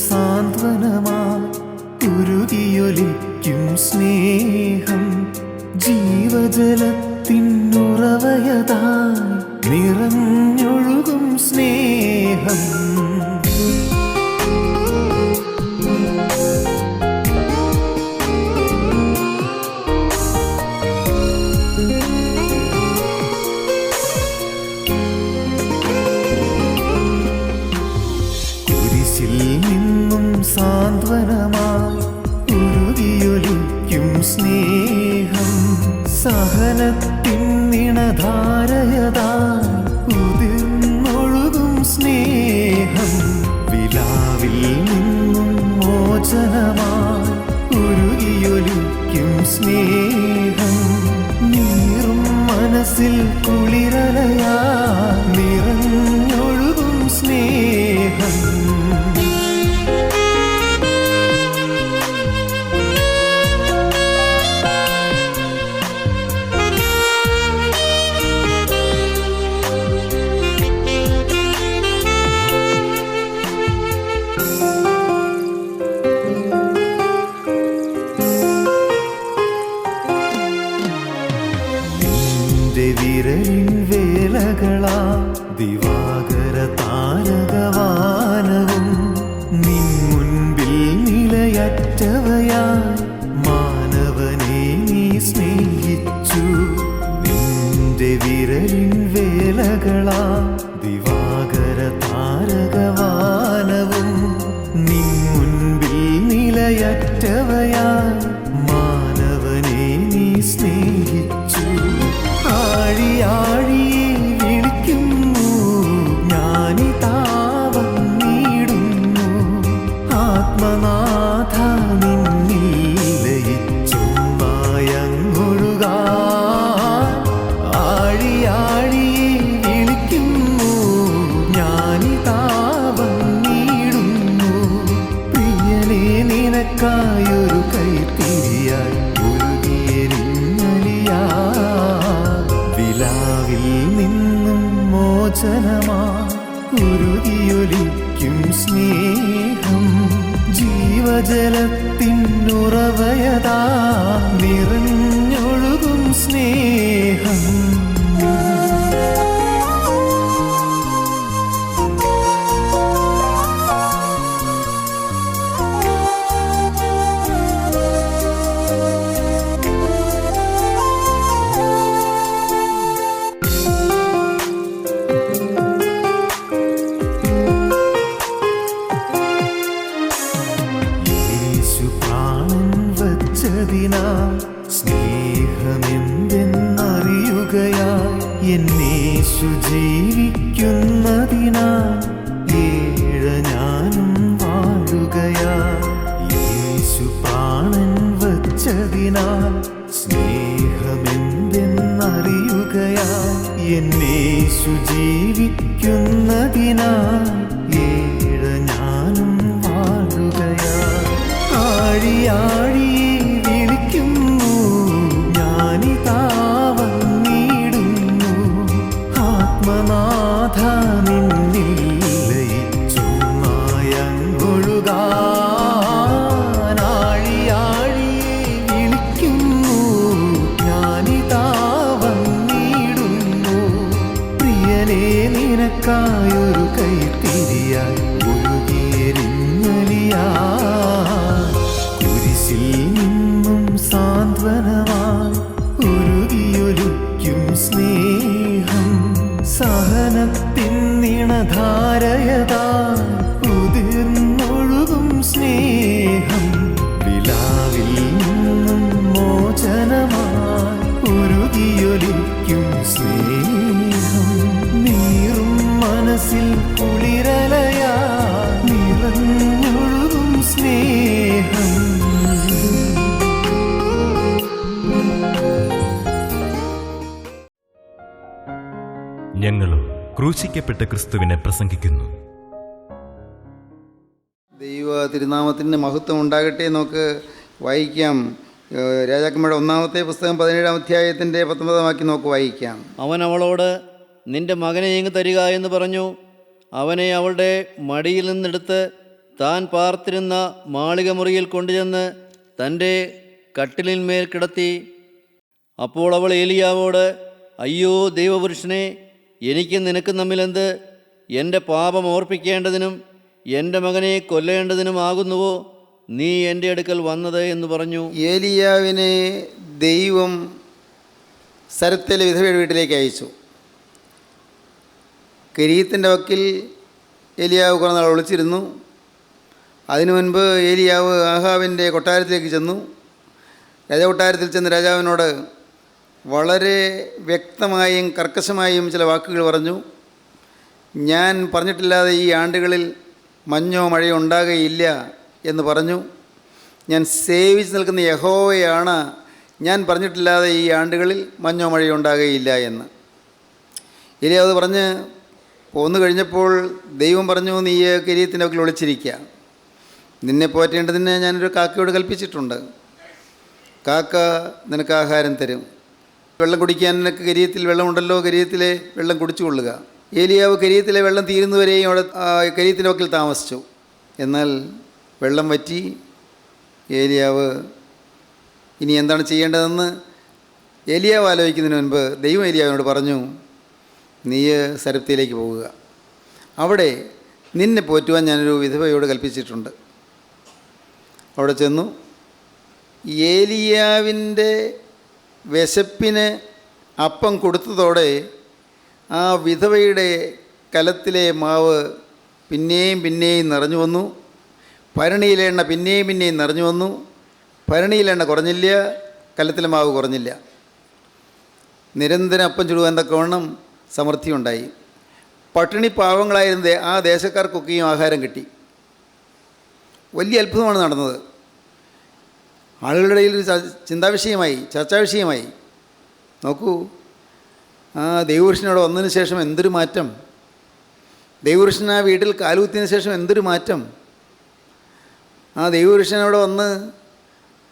സാന്ത്വനമായി ഉരുകിയൊലിക്കും സ്നേഹം ജീവജലത്തിനുറവയതായി നിറഞ്ഞൊഴുകും സ്നേഹം സാന്ത്വനമായി ഉരുകിയൊലിക്കും സ്നേഹം സഹനത്തിൻ നിണധാരയതായി ഉതിർന്നൊഴുകും സ്നേഹം വിലാവിൽ നിന്നും മോചനമായി ഉരുകിയൊലിക്കും സ്നേഹം നീറും മനസ്സിൽ കുളിരലയായി നിറഞ്ഞൊഴുകും സ്നേഹം വിരലിൻ വേലകളാ ദിവാകര താരകവാനവും നിൻ മുൻപിൽ നിലയറ്റവയായി മാനവനെ നീ സ്നേഹിച്ചു നിന്റെ വിരലിൻ വേലകളാ ദിവാകര താരകവാനവും നിൻ മുൻപിൽ നിലയറ്റവയായി മാനവനെ നീ സ്നേഹിച്ചു ആഴിയാഴിയെ വിളിക്കുന്നു ഞാനിതാ വന്നിടുന്നു ആത്മനാഥ നിന്നിൽ ലയിച്ചൊന്നായങ്ങൊഴുകാൻ ആഴിയാഴിയെ വിളിക്കുന്നു ഞാനിതാ വന്നിടുന്നു പ്രിയനെ നിനക്കായൊരു കൈത്തിരിയായി വിലാവിൽ നിന്നും മോചനമായി ഉരുകിയൊലിക്കും സ്നേഹം ജീവജലത്തിനുറവയതാ നിറഞ്ഞൊഴുകും സ്നേഹം സ്നേഹമെന്തെന്നറിയുകയായി എന്നേശു ജീവിക്കുന്നതിനാൽ ഏഴ ഞാനും വാഴുകയായി യേശു പ്രാണൻ വച്ചതിനാൽ സ്നേഹമെന്തെന്നറിയുകയായി എന്നേശു ജീവിക്കുന്നതിനാൽ ഏഴ ഞാനും വാഴുകയായി ആഴിയാഴിയെ വിളിക്കുന്നു ഞാനിതാ വന്നിടുന്നു ആത്മനാഥ നിന്നിൽ ലയിച്ചൊന്നായങ്ങൊഴുകാൻ ആഴിയാഴിയെ വിളിക്കുന്നു ഞാനിതാ വന്നിടുന്നു പ്രിയനെ നിനക്കായൊരു കൈത്തിരിയായി ഒഴുകിയെരിഞ്ഞലിയാ നിന്നും സാന്ത്വനമായി ഉരുകിയൊലിക്കും സ്നേഹം സഹനത്തിൻ നിണധാരയതായി ഉതിർന്നൊഴുകും സ്നേഹം വിലാവിൽ നിന്നും മോചനമായി ഉരുകിയൊലിക്കും സ്നേഹം നീറും മനസ്സിൽ കുളിരലയായി നിറഞ്ഞൊഴുകും സ്നേഹം ഞങ്ങളും ക്രൂശിക്കപ്പെട്ട ക്രിസ്തുവിനെ പ്രസംഗിക്കുന്നു. ദൈവ തിരുനാമത്തിന് മഹത്വം ഉണ്ടാകട്ടെ. നമുക്ക് വായിക്കാം. രാജാക്കന്മാരുടെ 1-ാമത്തെ പുസ്തകം 17-ാം അധ്യായത്തിൻ്റെ 19-ാം വാക്യം നമുക്ക് വായിക്കാം. അവൻ അവളോട് നിന്റെ മകനെ ഇങ്ങ് തരിക എന്ന് പറഞ്ഞു. അവനെ അവളുടെ മടിയിൽ നിന്നെടുത്ത് താൻ പാർത്തിരുന്ന മാളിക മുറിയിൽ കൊണ്ടുചെന്ന് തൻ്റെ കട്ടിലിന്മേൽ കിടത്തി. അപ്പോൾ അവൾ ഏലിയാവോട്, അയ്യോ ദൈവപുരുഷനെ, എനിക്കും നിനക്കും തമ്മിലെന്ത്? എൻ്റെ പാപം ഓർപ്പിക്കേണ്ടതിനും എൻ്റെ മകനെ കൊല്ലേണ്ടതിനുമാകുന്നുവോ നീ എൻ്റെ അടുക്കൽ വന്നത് എന്ന് പറഞ്ഞു. ഏലിയാവിനെ ദൈവം സരത്തിലെ വിധവയുടെ വീട്ടിലേക്ക് അയച്ചു. കെരീത്തിൻ്റെ വക്കിൽ ഏലിയാവ് കുറേ നാൾ ഒളിച്ചിരുന്നു. അതിനു മുൻപ് ഏലിയാവ് ആഹാബിൻ്റെ കൊട്ടാരത്തിലേക്ക് ചെന്നു. രാജകൊട്ടാരത്തിൽ ചെന്ന് രാജാവിനോട് വളരെ വ്യക്തമായും കർക്കശമായും ചില വാക്കുകൾ പറഞ്ഞു. ഞാൻ പറഞ്ഞിട്ടില്ലാതെ ഈ ആണ്ടുകളിൽ മഞ്ഞോ മഴയോ ഉണ്ടാകുകയില്ല എന്ന് പറഞ്ഞു. ഞാൻ സേവിച്ച് നിൽക്കുന്ന യഹോവയാണ്, ഞാൻ പറഞ്ഞിട്ടില്ലാതെ ഈ ആണ്ടുകളിൽ മഞ്ഞോ മഴയോ ഉണ്ടാകുകയില്ല എന്ന്. ഏലിയാവ് പറഞ്ഞ് പോന്നു കഴിഞ്ഞപ്പോൾ ദൈവം പറഞ്ഞു, നീ കിരീത്തിൻ്റെ വക്കിൽ ഒളിച്ചിരിക്കുക. നിന്നെ പോറ്റേണ്ടതിന് ഞാനൊരു കാക്കയോട് കൽപ്പിച്ചിട്ടുണ്ട്. കാക്ക നിനക്ക് ആഹാരം തരും. വെള്ളം കുടിക്കാൻ നിനക്ക് കിരീത്തിൽ വെള്ളമുണ്ടല്ലോ, കിരീത്തിലെ വെള്ളം കുടിച്ചു കൊള്ളുക. ഏലിയാവ് കിരീത്തിലെ വെള്ളം തീരുന്നവരെയും അവിടെ കിരീത്തിൻ്റെ വക്കിൽ താമസിച്ചു. എന്നാൽ വെള്ളം വറ്റി. ഏലിയാവ് ഇനി എന്താണ് ചെയ്യേണ്ടതെന്ന് ഏലിയാവ് ആലോചിക്കുന്നതിന് മുൻപ് ദൈവം ഏലിയാവിനോട് പറഞ്ഞു, നീ സരപ്തിയിലേക്ക് പോവുക. അവിടെ നിന്നെ പോറ്റുവാൻ ഞാനൊരു വിധവയോട് കൽപ്പിച്ചിട്ടുണ്ട്. അവിടെ ചെന്നു. ഏലിയാവിൻ്റെ വിശപ്പിന് അപ്പം കൊടുത്തതോടെ ആ വിധവയുടെ കലത്തിലെ മാവ് പിന്നെയും നിറഞ്ഞു വന്നു. ഭരണിയിലെ എണ്ണ പിന്നെയും നിറഞ്ഞു വന്നു. ഭരണിയിലെ എണ്ണ കുറഞ്ഞില്ല, കലത്തിലെ മാവ് കുറഞ്ഞില്ല. നിരന്തരം അപ്പം ചുടുവാൻ തക്കവണ്ണം സമൃദ്ധി ഉണ്ടായി. പട്ടിണി പാവങ്ങളായിരുന്ന ആ ദേശക്കാർക്കൊക്കെയും ആഹാരം കിട്ടി. വലിയ അത്ഭുതമാണ് നടന്നത്. ആളുകളുടെ ഇടയിൽ ഒരു ചിന്താവിഷയമായി, ചർച്ചാ വിഷയമായി. നോക്കൂ, ആ ദൈവപുരുഷനോട് വന്നതിന് ശേഷം എന്തൊരു മാറ്റം! ദൈവപുരുഷൻ ആ വീട്ടിൽ കാലുകുത്തിയതിന് ശേഷം എന്തൊരു മാറ്റം! ആ ദൈവപുരുഷനോട് വന്ന്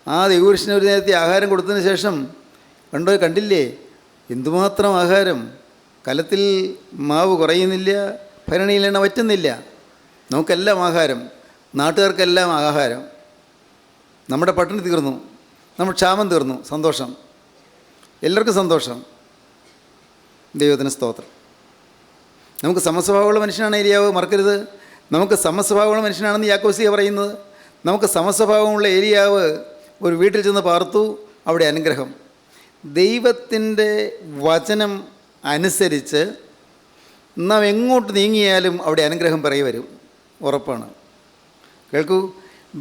ആ ദൈവപുരുഷന് ഒരു നേരത്തെ ആഹാരം കൊടുത്തതിന് ശേഷം കണ്ടില്ലേ എന്തുമാത്രം ആഹാരം! കലത്തിൽ മാവ് കുറയുന്നില്ല, ഭരണിയിൽ എണ്ണ വറ്റുന്നില്ല. നമുക്കെല്ലാം ആഹാരം, നാട്ടുകാർക്കെല്ലാം ആഹാരം. നമ്മുടെ പട്ടിണി തീർന്നു, നമ്മുടെ ക്ഷാമം തീർന്നു. സന്തോഷം, എല്ലാവർക്കും സന്തോഷം. ദൈവത്തിന് സ്തോത്രം. നമുക്ക് സമസ്വഭാവമുള്ള മനുഷ്യനാണ് ഏലിയാവ്, മറക്കരുത്. നമുക്ക് സമസ്വഭാവമുള്ള മനുഷ്യനാണെന്ന് യാക്കോബ് പറയുന്നത്. നമുക്ക് സമസ്വഭാവമുള്ള ഏലിയാവ് ഒരു വീട്ടിൽ ചെന്ന് പാർത്തു. അവിടെ അനുഗ്രഹം. ദൈവത്തിൻ്റെ വചനം അനുസരിച്ച് നാം എങ്ങോട്ട് നീങ്ങിയാലും അവിടെ അനുഗ്രഹം പിറകെ വരും, ഉറപ്പാണ്. കേൾക്കൂ,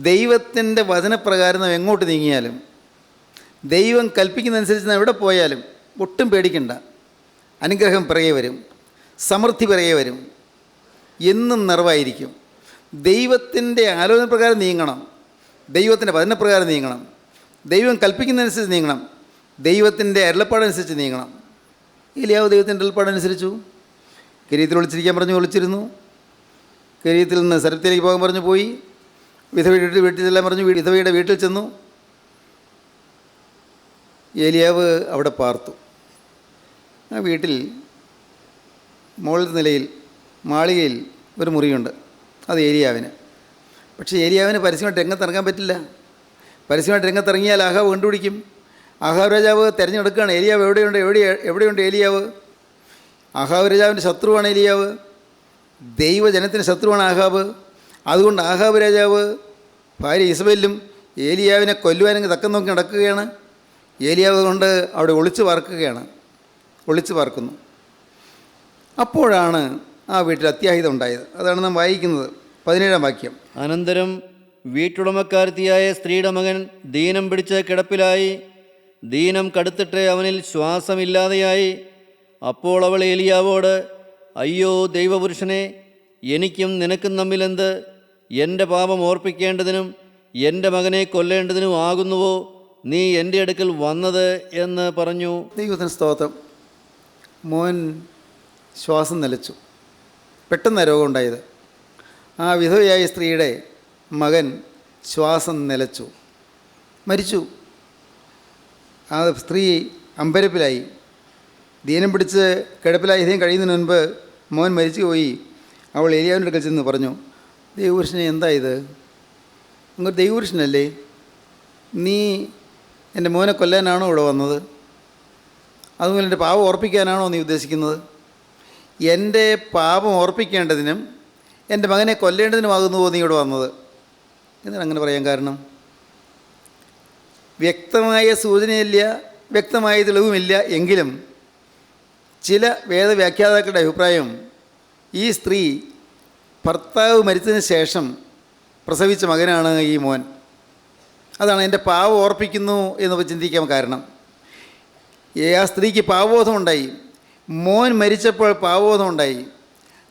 ദൈവത്തിൻ്റെ വചനപ്രകാരം നാം എങ്ങോട്ട് നീങ്ങിയാലും, ദൈവം കൽപ്പിക്കുന്നതനുസരിച്ച് നാം എവിടെ പോയാലും ഒട്ടും പേടിക്കണ്ട. അനുഗ്രഹം പിറകെ വരും, സമൃദ്ധി പിറകെ വരും, എന്നും നിറവായിരിക്കും. ദൈവത്തിൻ്റെ ആലോചന പ്രകാരം നീങ്ങണം, ദൈവത്തിൻ്റെ വചനപ്രകാരം നീങ്ങണം, ദൈവം കൽപ്പിക്കുന്നതനുസരിച്ച് നീങ്ങണം, ദൈവത്തിൻ്റെ അരുളപ്പാടനുസരിച്ച് നീങ്ങണം. ഏലിയാവ് ദൈവത്തിൻ്റെ അരുളപ്പാടനുസരിച്ചു. കിരീത്തിൽ ഒളിച്ചിരിക്കാൻ പറഞ്ഞു, ഒളിച്ചിരുന്നു. കിരീത്തിൽ നിന്ന് സരപ്തിയിലേക്ക് പോകാൻ പറഞ്ഞു, പോയി. വിധവയുടെ വീട്ടിൽ ചെല്ലാൻ പറഞ്ഞു, വിധവയുടെ വീട്ടിൽ ചെന്നു. ഏലിയാവ് അവിടെ പാർത്തു. ആ വീട്ടിൽ മുകളിലത്തെ നിലയിൽ മാളികയിൽ ഒരു മുറിയുണ്ട്, അത് ഏലിയാവിന്. പക്ഷേ ഏലിയാവിന് പരസ്യമായിട്ട് രംഗത്തിറങ്ങാൻ പറ്റില്ല. പരസ്യമായിട്ട് രംഗത്തിറങ്ങിയാൽ ആഹാബ് കണ്ടുപിടിക്കും. ആഹാബ് രാജാവ് തിരഞ്ഞെടുക്കുകയാണ്, ഏലിയാവ് എവിടെയുണ്ട് ഏലിയാവ്? ആഹാബ് രാജാവിൻ്റെ ശത്രുവാണ് ഏലിയാവ്, ദൈവജനത്തിൻ്റെ ശത്രുവാണ് ആഹാബ്. അതുകൊണ്ട് ആഹാബ് രാജാവ് ഭാര്യ ഇസബെല്ലും ഏലിയാവിനെ കൊല്ലുവാനെങ്കിൽ തക്കം നോക്കി നടക്കുകയാണ്. ഏലിയാവ് കൊണ്ട് അവിടെ ഒളിച്ചു പാർക്കുന്നു. അപ്പോഴാണ് ആ വീട്ടിൽ അത്യാഹിതം ഉണ്ടായത്. അതാണ് നാം വായിക്കുന്നത്, 17-ാം വാക്യം. അനന്തരം വീട്ടുടമക്കാരത്തിയായ സ്ത്രീയുടെ മകൻ ദീനം പിടിച്ച് കിടപ്പിലായി. ദീനം കടുത്തിട്ട് അവനിൽ ശ്വാസമില്ലാതെയായി. അപ്പോൾ അവൾ ഏലിയാവോട്, അയ്യോ ദൈവപുരുഷനെ, എനിക്കും നിനക്കും തമ്മിലെന്ത്? എൻ്റെ പാപം ഓർപ്പിക്കേണ്ടതിനും എൻ്റെ മകനെ കൊല്ലേണ്ടതിനും ആകുന്നുവോ നീ എൻ്റെ അടുക്കൽ വന്നത് എന്ന് പറഞ്ഞു. ദൈവത്തിന് സ്തോത്രം. മോൻ ശ്വാസം നിലച്ചു. പെട്ടെന്ന് രോഗം ഉണ്ടായത്. ആ വിധവയായ സ്ത്രീയുടെ മകൻ ശ്വാസം നിലച്ചു, മരിച്ചു. ആ സ്ത്രീ അമ്പരപ്പിലായി, ദീനം പിടിച്ച് കിടപ്പിലായി ഇതേം കഴിയുന്നതിന് മുൻപ് മോൻ മരിച്ചു പോയി. അവൾ ഏലിയാവിൻ്റെ അടുക്കൽ ചെന്ന് പറഞ്ഞു, ദൈവപുരുഷനെ എന്താ ഇത്? അങ്ങൊരു ദൈവപുരുഷനല്ലേ? നീ എൻ്റെ മോനെ കൊല്ലാനാണോ ഇവിടെ വന്നത്? അതുപോലെ എൻ്റെ പാപം ഓർപ്പിക്കാനാണോ നീ ഉദ്ദേശിക്കുന്നത്? എൻ്റെ പാപം ഓർപ്പിക്കേണ്ടതിനും എൻ്റെ മകനെ കൊല്ലേണ്ടതിനുമാകുന്നുവോ നീ ഇവിടെ വന്നത്? എന്താണ് അങ്ങനെ പറയാൻ കാരണം? വ്യക്തമായ സൂചനയില്ല, വ്യക്തമായ തെളിവുമില്ല. എങ്കിലും ചില വേദവ്യാഖ്യാതാക്കളുടെ അഭിപ്രായം ഈ സ്ത്രീ ഭർത്താവ് മരിച്ചതിന് ശേഷം പ്രസവിച്ച മകനാണ് ഈ മോൻ. അതാണ് എൻ്റെ പാവം ഓർപ്പിക്കുന്നു എന്ന് ചിന്തിക്കാൻ കാരണം. ആ സ്ത്രീക്ക് പാവബോധമുണ്ടായി, മോൻ മരിച്ചപ്പോൾ പാവബോധമുണ്ടായി.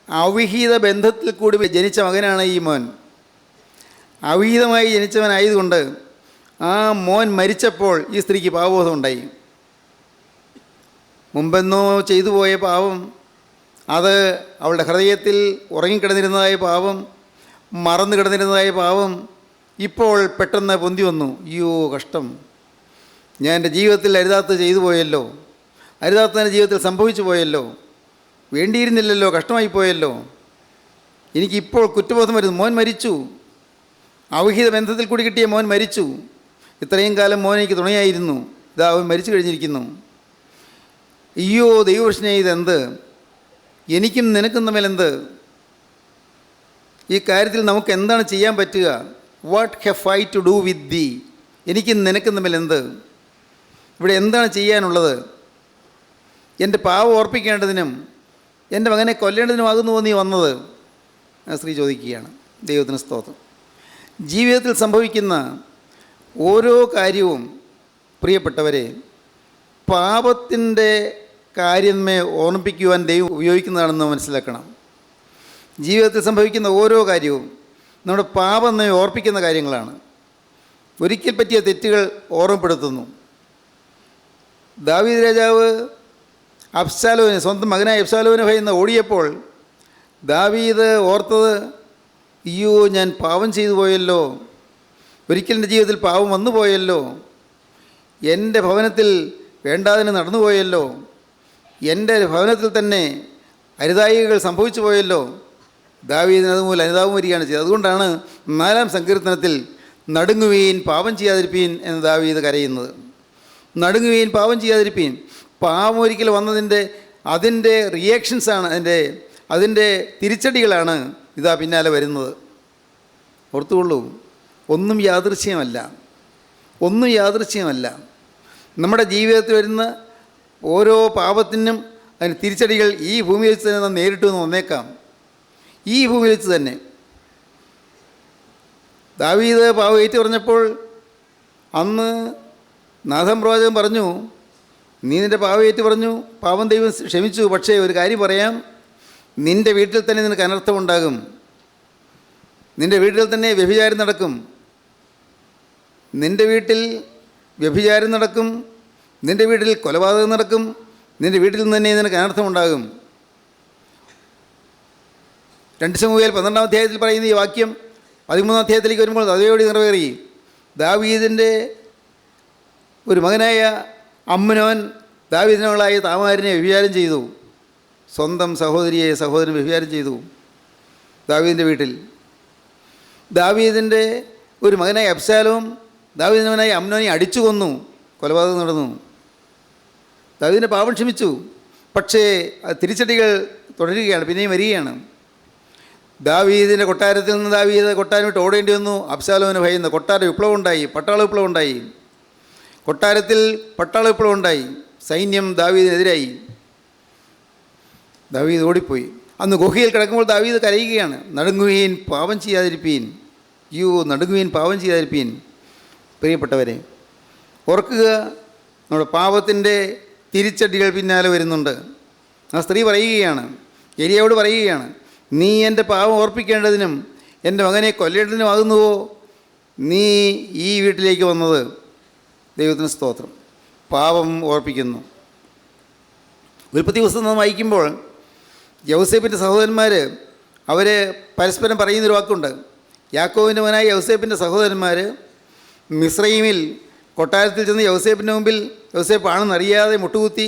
അവിഹിത ബന്ധത്തിൽ കൂടി ജനിച്ച മകനാണ് ഈ മോൻ. അവിഹിതമായി ജനിച്ചവനായതുകൊണ്ട് ആ മോൻ മരിച്ചപ്പോൾ ഈ സ്ത്രീക്ക് പാവബോധമുണ്ടായി. മുമ്പെന്നോ ചെയ്തു പോയ പാവം, അത് അവളുടെ ഹൃദയത്തിൽ ഉറങ്ങിക്കിടന്നിരുന്നതായ പാവം, മറന്നു കിടന്നിരുന്നതായ പാവം ഇപ്പോൾ പെട്ടെന്ന് പൊന്തി വന്നു. അയ്യോ കഷ്ടം, ഞാൻ എൻ്റെ ജീവിതത്തിൽ അരുതാത്തത് ചെയ്തു പോയല്ലോ, അരുതാത്തത് എൻ്റെ ജീവിതത്തിൽ സംഭവിച്ചു പോയല്ലോ, വേണ്ടിയിരുന്നില്ലല്ലോ, കഷ്ടമായി പോയല്ലോ, എനിക്കിപ്പോൾ കുറ്റബോധം വരുന്നു. മോൻ മരിച്ചു, അവിഹിത ബന്ധത്തിൽ കൂടി കിട്ടിയ മോൻ മരിച്ചു. ഇത്രയും കാലം മോൻ എനിക്ക് തുണയായിരുന്നു, ഇതാ അവൻ മരിച്ചു കഴിഞ്ഞിരിക്കുന്നു. അയ്യോ ദൈവപുരുഷനെ, ഇതെന്ത്? എനിക്കും നിനക്കും തമ്മിൽ എന്ത്? ഈ കാര്യത്തിൽ നമുക്ക് എന്താണ് ചെയ്യാൻ പറ്റുക? What have I to do with thee? എനിക്കും നിനക്കും തമ്മിൽ എന്ത്? ഇവിടെ എന്താണ് ചെയ്യാനുള്ളത്? എൻ്റെ പാവം ഓർപ്പിക്കേണ്ടതിനും എൻ്റെ മകനെ കൊല്ലേണ്ടതിനുമാകുന്നുവോ നീ വന്നത്? സ്ത്രീ ചോദിക്കുകയാണ്. ദൈവത്തിന് സ്തോത്രം. ജീവിതത്തിൽ സംഭവിക്കുന്ന ഓരോ കാര്യവും പ്രിയപ്പെട്ടവരെ പാപത്തിൻ്റെ കാര്യമേ ഓർമ്മിപ്പിക്കുവാൻ ദൈവം ഉപയോഗിക്കുന്നതാണെന്ന് മനസ്സിലാക്കണം. ജീവിതത്തിൽ സംഭവിക്കുന്ന ഓരോ കാര്യവും നമ്മുടെ പാപം നമ്മെ ഓർപ്പിക്കുന്ന കാര്യങ്ങളാണ്. ഒരിക്കൽ പറ്റിയ തെറ്റുകൾ ഓർമ്മപ്പെടുത്തുന്നു. ദാവീദ് രാജാവ് അബ്ശാലോമിനെ, സ്വന്തം മകനായ അബ്ശാലോമിനെ ഭയന്ന് ഓടിയപ്പോൾ ദാവീദ് ഓർത്തത്, അയ്യോ ഞാൻ പാപം ചെയ്തു പോയല്ലോ, ഒരിക്കൽ എൻ്റെ ജീവിതത്തിൽ പാപം വന്നു പോയല്ലോ, എൻ്റെ ഭവനത്തിൽ വേണ്ടാതിന് നടന്നു പോയല്ലോ, എൻ്റെ ഭവനത്തിൽ തന്നെ അരുതായികൾ സംഭവിച്ചു പോയല്ലോ. ദാവീദിന് അതുമൂലം അനുതാപം വരികയാണ് ചെയ്തത്. അതുകൊണ്ടാണ് 4-ാം സങ്കീർത്തനത്തിൽ നടുങ്ങുവീൻ പാപം ചെയ്യാതിരിപ്പീൻ എന്ന് ദാവീദ് കരയുന്നത്. നടുങ്ങുവീൻ പാപം ചെയ്യാതിരിപ്പീൻ. പാപം ഒരിക്കൽ വന്നതിൻ്റെ അതിൻ്റെ റിയാക്ഷൻസാണ്, അതിൻ്റെ തിരിച്ചടികളാണ് ഇതാ പിന്നാലെ വരുന്നത്. ഓർത്തുകൊള്ളൂ, ഒന്നും യാദൃശ്യമല്ല, ഒന്നും യാദൃശ്യമല്ല. നമ്മുടെ ജീവിതത്തിൽ വരുന്ന ഓരോ പാപത്തിനും അതിന് തിരിച്ചടികൾ ഈ ഭൂമിയിൽ വെച്ച് തന്നെ നാം നേരിട്ടു എന്ന് വന്നേക്കാം. ഈ ഭൂമിയിൽ വെച്ച് തന്നെ ദാവീദ് പാപം ഏറ്റു പറഞ്ഞപ്പോൾ അന്ന് നാഥാൻ പ്രവാചകൻ പറഞ്ഞു, നീ നിൻ്റെ പാപം ഏറ്റു പറഞ്ഞു, പാപം ദൈവം ക്ഷമിച്ചു. പക്ഷേ ഒരു കാര്യം പറയാം, നിൻ്റെ വീട്ടിൽ തന്നെ നിനക്ക് അനർത്ഥമുണ്ടാകും, നിൻ്റെ വീട്ടിൽ തന്നെ വ്യഭിചാരം നടക്കും, നിൻ്റെ വീട്ടിൽ വ്യഭിചാരം നടക്കും, നിൻ്റെ വീട്ടിൽ കൊലപാതകം നടക്കും, നിൻ്റെ വീട്ടിൽ നിന്ന് തന്നെ നിനക്ക് അനർത്ഥമുണ്ടാകും. 2 ശമൂവേൽ 12-ാം അധ്യായത്തിൽ പറയുന്ന ഈ വാക്യം 13-ാം അധ്യായത്തിലേക്ക് വരുമ്പോൾ അതോടെ നിറവേറി. ദാവീദിൻ്റെ ഒരു മകനായ അമ്നോൻ ദാവീദിന്റെ മകളായ താമാരിനെ വ്യഭിചാരം ചെയ്തു. സ്വന്തം സഹോദരൻ വ്യഭിചാരം ചെയ്തു ദാവീദിൻ്റെ വീട്ടിൽ. ദാവീദിൻ്റെ ഒരു മകനായ അബ്ശാലോം ദാവീദിൻ്റെ മകനായ അമ്നോനെ അടിച്ചു കൊന്നു, കൊലപാതകം നടന്നു. ദാവീദിൻ്റെ പാപം ക്ഷമിച്ചു, പക്ഷേ തിരിച്ചടികൾ തുടരുകയാണ്, പിന്നെയും വരികയാണ്. ദാവീദിൻ്റെ കൊട്ടാരത്തിൽ നിന്ന് ദാവീദ് കൊട്ടാരം വിട്ട് ഓടേണ്ടി വന്നു. അബ്ശാലോമിന് ഭയന്ന് കൊട്ടാര വിപ്ലവം ഉണ്ടായി, പട്ടാള വിപ്ലവം ഉണ്ടായി. കൊട്ടാരത്തിൽ പട്ടാള വിപ്ലവം ഉണ്ടായി, സൈന്യം ദാവീദിനെതിരായി. ദാവീദ് ഓടിപ്പോയി. അന്ന് ഗുഹയിൽ കിടക്കുമ്പോൾ ദാവീദ് കരയുകയാണ്, നടുങ്ങുവീൻ പാപം ചെയ്യാതിരിപ്പീൻ, യോ നടുങ്ങുവീൻ പാപം ചെയ്യാതിരിപ്പീൻ. പ്രിയപ്പെട്ടവരെ, ഓർക്കുക, നമ്മുടെ പാപത്തിൻ്റെ തിരിച്ചടികൾ പിന്നാലെ വരുന്നുണ്ട്. ആ സ്ത്രീ പറയുകയാണ്, ഏലിയാവോട് പറയുകയാണ്, നീ എൻ്റെ പാപം ഓർപ്പിക്കേണ്ടതിനും എൻ്റെ മകനെ കൊല്ലേണ്ടതിനുമാകുന്നുവോ നീ ഈ വീട്ടിലേക്ക് വന്നത്? ദൈവത്തിന് സ്തോത്രം. പാപം ഓർപ്പിക്കുന്നു. ഉൽപ്പത്തി പുസ്തകം നാം വായിക്കുമ്പോൾ യൗസേപ്പിൻ്റെ സഹോദരന്മാർ അവർ പരസ്പരം പറയുന്നൊരു വാക്കുണ്ട്. യാക്കോബിൻ്റെ മകനായ യൗസേപ്പിൻ്റെ സഹോദരന്മാർ മിസ്രയീമിൽ കൊട്ടാരത്തിൽ ചെന്ന് യൗസേപ്പിൻ്റെ മുമ്പിൽ യൗസേപ്പ് ആണെന്നറിയാതെ മുട്ടുകുത്തി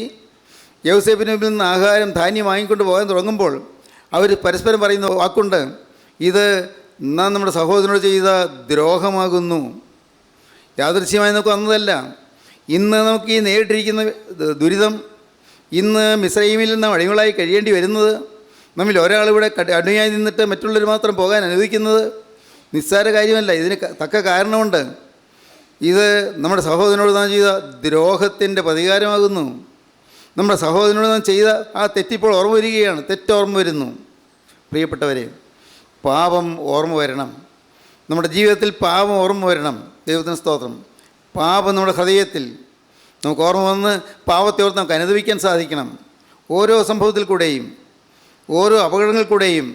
യൗസേപ്പിൻ്റെ മുമ്പിൽ നിന്ന് ആഹാരം ധാന്യം വാങ്ങിക്കൊണ്ട് പോകാൻ തുടങ്ങുമ്പോൾ അവർ പരസ്പരം പറയുന്ന വാക്കുണ്ട്, ഇത് നാം നമ്മുടെ സഹോദരനോട് ചെയ്ത ദ്രോഹമാകുന്നു. യാദൃശ്യമായി നമുക്ക് വന്നതല്ല. ഇന്ന് നമുക്ക് ഈ നേരിട്ടിരിക്കുന്ന ദുരിതം, ഇന്ന് മിസ്രൈമിൽ നാം അടിമകളായി കഴിയേണ്ടി വരുന്നത്, നമ്മിൽ ഒരാളിവിടെ അടിമയായി നിന്നിട്ട് മറ്റുള്ളവർ മാത്രം പോകാൻ അനുവദിക്കുന്നത് നിസ്സാര കാര്യമല്ല. ഇതിന് തക്ക കാരണമുണ്ട്. ഇത് നമ്മുടെ സഹോദരനോട് നാം ചെയ്ത ദ്രോഹത്തിൻ്റെ പ്രതികാരമാകുന്നു. നമ്മുടെ സഹോദരനോട് നാം ചെയ്ത ആ തെറ്റിപ്പോൾ ഓർമ്മ വരികയാണ്, തെറ്റോർമ്മ വരുന്നു. പ്രിയപ്പെട്ടവരെ, പാപം ഓർമ്മ വരണം. നമ്മുടെ ജീവിതത്തിൽ പാപം ഓർമ്മ വരണം. ദൈവത്തിന് സ്തോത്രം. പാപം നമ്മുടെ ഹൃദയത്തിൽ നമുക്ക് ഓർമ്മ വന്ന് പാപത്തെ ഓർത്ത് നമുക്ക് അനുഭവിക്കാൻ സാധിക്കണം. ഓരോ സംഭവത്തിൽ കൂടെയും, ഓരോ അപകടങ്ങളിൽ കൂടെയും,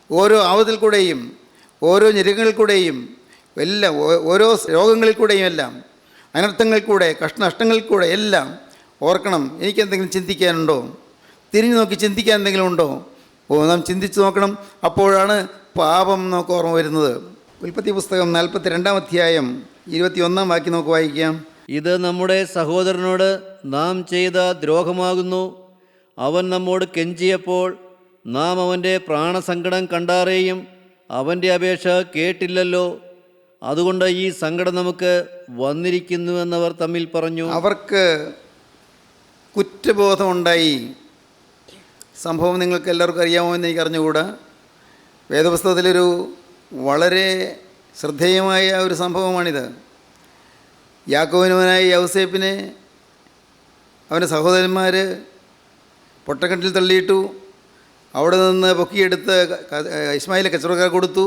ഓരോ ആപത്തിൽ കൂടെയും, ഓരോ ഞെരുക്കങ്ങളിൽ കൂടെയും എല്ലാം, ഓരോ രോഗങ്ങളിൽ കൂടെയും എല്ലാം, അനർത്ഥങ്ങളിൽ കൂടെ, കഷ്ടനഷ്ടങ്ങളിൽ കൂടെ എല്ലാം ഓർക്കണം, എനിക്കെന്തെങ്കിലും ചിന്തിക്കാനുണ്ടോ, തിരിഞ്ഞു നോക്കി ചിന്തിക്കാൻ എന്തെങ്കിലും ഉണ്ടോ? നാം ചിന്തിച്ച് നോക്കണം. അപ്പോഴാണ് പാപം നമുക്ക് ഓർമ്മ വരുന്നത്. ഉൽപ്പത്തി പുസ്തകം 42-ാം അധ്യായം 21-ാം വാക്യം നമുക്ക് വായിക്കാം. ഇത് നമ്മുടെ സഹോദരനോട് നാം ചെയ്ത ദ്രോഹമാകുന്നു. അവൻ നമ്മോട് കെഞ്ചിയപ്പോൾ നാം അവൻ്റെ പ്രാണസങ്കടം കണ്ടാറേയും അവൻ്റെ അപേക്ഷ കേട്ടില്ലല്ലോ. അതുകൊണ്ട് ഈ സങ്കടം നമുക്ക് വന്നിരിക്കുന്നുവെന്നവർ തമ്മിൽ പറഞ്ഞു. അവർക്ക് കുറ്റബോധമുണ്ടായി. സംഭവം നിങ്ങൾക്ക് എല്ലാവർക്കും അറിയാമോ എന്ന് എനിക്ക് അറിഞ്ഞുകൂടാ. വേദപുസ്തകത്തിലൊരു വളരെ ശ്രദ്ധേയമായ ഒരു സംഭവമാണിത്. യാക്കോബിനുമനായി യൗസേപ്പിനെ അവൻ്റെ സഹോദരന്മാർ പൊട്ടക്കിണറ്റിൽ തള്ളിയിട്ടു. അവിടെ നിന്ന് പൊക്കിയെടുത്ത് ഇസ്മായിലെ കച്ചവടക്കാർ കൊടുത്തു.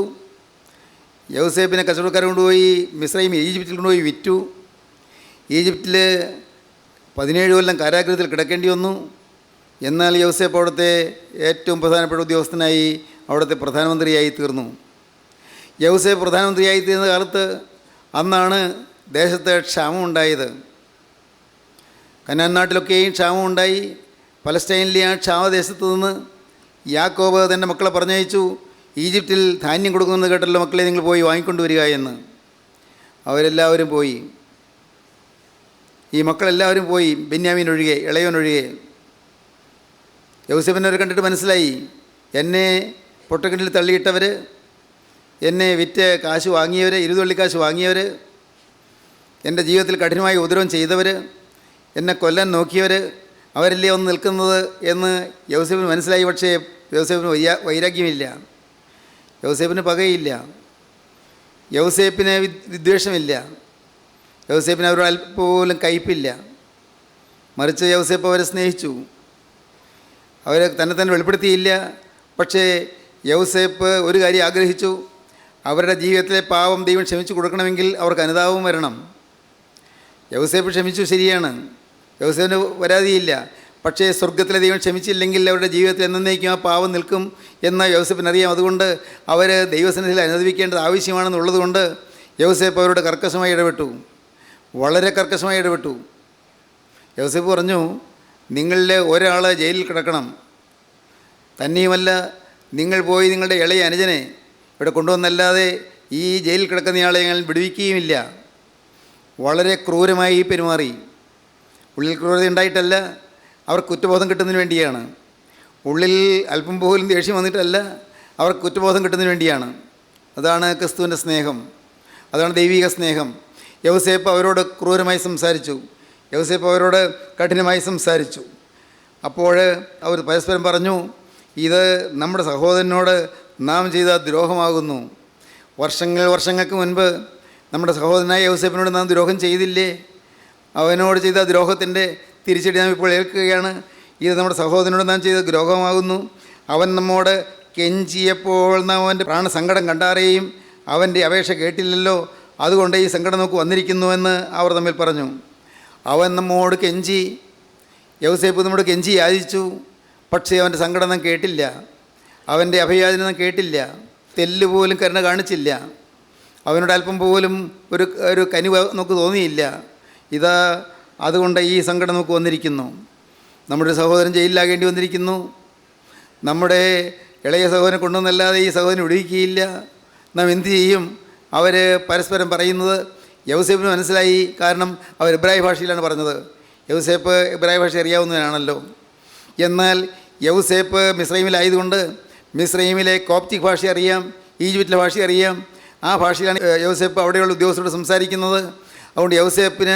യൗസേപ്പിനെ കച്ചവടക്കാർ കൊണ്ടുപോയി മിസ്രൈം ഈജിപ്തിൽ കൊണ്ടുപോയി വിറ്റു. ഈജിപ്തിൽ 17 കൊല്ലം കാരാഗൃഹത്തിൽ കിടക്കേണ്ടി വന്നു. എന്നാൽ യൗസേപ്പ് അവിടുത്തെ ഏറ്റവും പ്രധാനപ്പെട്ട ഉദ്യോഗസ്ഥനായി അവിടുത്തെ പ്രധാനമന്ത്രിയായി തീർന്നു. യൗസേപ്പ് പ്രധാനമന്ത്രിയായി തീർന്ന കാലത്ത് അന്നാണ് ദേശത്ത് ക്ഷാമം ഉണ്ടായത്. കനാൻ നാട്ടിലൊക്കെയും ക്ഷാമം ഉണ്ടായി. പലസ്റ്റൈനിലെ ആ ക്ഷാമദേശത്ത് നിന്ന് യാക്കോബ് തൻ്റെ മക്കളെ പറഞ്ഞയച്ചു. ഈജിപ്തിൽ ധാന്യം കൊടുക്കുമെന്ന് കേട്ടല്ലോ, മക്കളെ നിങ്ങൾ പോയി വാങ്ങിക്കൊണ്ടുവരിക എന്ന്. അവരെല്ലാവരും പോയി. ഈ മക്കളെല്ലാവരും പോയി, ബെന്യാമീൻ ഒഴികെ, ഇളയവനൊഴികെ. യൗസേപ്പിനെ അവർ കണ്ടിട്ട് മനസ്സിലായി, എന്നെ പൊട്ടക്കിണറ്റിൽ തള്ളിയിട്ടവർ, എന്നെ വിറ്റ് കാശ് വാങ്ങിയവർ, 20 വെള്ളിക്കാശ് വാങ്ങിയവർ, എൻ്റെ ജീവിതത്തിൽ കഠിനമായി ഉപദ്രവം ചെയ്തവർ, എന്നെ കൊല്ലാൻ നോക്കിയവർ, അവരല്ലേ ഒന്ന് നിൽക്കുന്നത് എന്ന് യൗസേപ്പിന് മനസ്സിലായി. പക്ഷേ യൗസേപ്പിന് വൈരാഗ്യമില്ല, യൗസേപ്പിന് പകയില്ല, യൗസേപ്പിന് വിദ്വേഷമില്ല, യൗസേപ്പിന് അവരോട് അല്പം പോലും കയ്പില്ല. മറിച്ച് യൗസേപ്പ് അവരെ സ്നേഹിച്ചു, അവരെ തന്നെ വെളിപ്പെടുത്തിയില്ല. പക്ഷേ യൗസേപ്പ് ഒരു കാര്യം ആഗ്രഹിച്ചു, അവരുടെ ജീവിതത്തിലെ പാപം ദൈവം ക്ഷമിച്ചു കൊടുക്കണമെങ്കിൽ അവർക്ക് അനുതാപം വരണം. യൗസേപ്പ് ക്ഷമിച്ചു, ശരിയാണ്, യൗസേപ്പിന് പരാതിയില്ല. പക്ഷേ സ്വർഗത്തിലെ ദൈവം ക്ഷമിച്ചില്ലെങ്കിൽ അവരുടെ ജീവിതത്തിൽ എന്നേക്കും ആ പാവം നിൽക്കും എന്ന് യൗസേപ്പിനറിയാം. അതുകൊണ്ട് അവർ ദൈവസന്നിധിയിൽ അനുദപിക്കേണ്ടത് ആവശ്യമാണെന്നുള്ളതുകൊണ്ട് യൗസേപ്പ് അവരോട് കർക്കശമായി ഇടപെട്ടു, വളരെ കർക്കശമായി ഇടപെട്ടു. യൗസേപ്പ് പറഞ്ഞു, നിങ്ങളിൽ ഒരാൾ ജയിലിൽ കിടക്കണം. തന്നെയുമല്ല, നിങ്ങൾ പോയി നിങ്ങളുടെ ഇളയ അനുജനെ ഇവിടെ കൊണ്ടുവന്നല്ലാതെ ഈ ജയിലിൽ കിടക്കുന്നയാളെ ഞങ്ങൾ വിടുവിക്കുകയുമില്ല. വളരെ ക്രൂരമായി പെരുമാറി. ഉള്ളിൽ ക്രൂരത ഉണ്ടായിട്ടല്ല, അവർ കുറ്റബോധം കിട്ടുന്നതിന് വേണ്ടിയാണ്. ഉള്ളിൽ അല്പം പോലും ദേഷ്യം വന്നിട്ടല്ല, അവർ കുറ്റബോധം കിട്ടുന്നതിന് വേണ്ടിയാണ്. അതാണ് ക്രിസ്തുവിൻ്റെ സ്നേഹം, അതാണ് ദൈവിക സ്നേഹം. യൗസേപ്പ് അവരോട് ക്രൂരമായി സംസാരിച്ചു, യൗസേപ്പ് അവരോട് കഠിനമായി സംസാരിച്ചു. അപ്പോൾ അവർ പരസ്പരം പറഞ്ഞു, ഇത് നമ്മുടെ സഹോദരനോട് നാം ചെയ്ത ദ്രോഹമാകുന്നു. വർഷങ്ങൾക്ക് മുൻപ് നമ്മുടെ സഹോദരനായ യൗസേപ്പിനോട് നാം ദ്രോഹം ചെയ്തില്ലേ? അവനോട് ചെയ്ത ദ്രോഹത്തിൻ്റെ തിരിച്ചടി നാം ഇപ്പോൾ ഏൽക്കുകയാണ്. ഇത് നമ്മുടെ സഹോദരനോട് നാം ചെയ്ത ദ്രോഹമാകുന്നു. അവൻ നമ്മോട് കെഞ്ചിയപ്പോൾ നാം അവൻ്റെ പ്രാണസങ്കടം കണ്ടാറേയും അവൻ്റെ അപേക്ഷ കേട്ടില്ലല്ലോ. അതുകൊണ്ട് ഈ സങ്കടം നമുക്ക് വന്നിരിക്കുന്നുവെന്ന് അവർ തമ്മിൽ പറഞ്ഞു. അവൻ നമ്മോട് കെഞ്ചി, യൗസേപ്പ് നമ്മോട് കെഞ്ചി യാചിച്ചു. പക്ഷേ അവൻ്റെ സങ്കടം നാം കേട്ടില്ല, അവൻ്റെ അഭയാചന നാം കേട്ടില്ല, തെല്ലുപോലും കരുണ കാണിച്ചില്ല, അവനോട് അല്പം പോലും ഒരു കനിവ് നമുക്ക് തോന്നിയില്ല. ഇതാ അതുകൊണ്ട് ഈ സങ്കടം നമുക്ക് വന്നിരിക്കുന്നു. നമ്മുടെ സഹോദരൻ ജയിലിലാകേണ്ടി വന്നിരിക്കുന്നു. നമ്മുടെ ഇളയ സഹോദരനെ കൊണ്ടുവന്നല്ലാതെ ഈ സഹോദരൻ വിടുവിക്കുകയില്ല. നാം എന്തു ചെയ്യും? അവർ പരസ്പരം പറയുന്നത് യൗസേപ്പിന് മനസ്സിലായി. കാരണം അവർ എബ്രായ ഭാഷയിലാണ് പറഞ്ഞത്. യൗസേപ്പ് എബ്രായ ഭാഷ അറിയാവുന്നവനാണല്ലോ. എന്നാൽ യൗസേപ്പ് മിസ്രൈമിലായതുകൊണ്ട് മിസ്രൈമിലെ കോപ്റ്റിക് ഭാഷ അറിയാം, ഈജിപ്തിലെ ഭാഷ അറിയാം. ആ ഭാഷയിലാണ് യോസേപ്പ് അവിടെയുള്ള ഉദ്യോഗസ്ഥരോട് സംസാരിക്കുന്നത്. അതുകൊണ്ട് യോസേപ്പിന്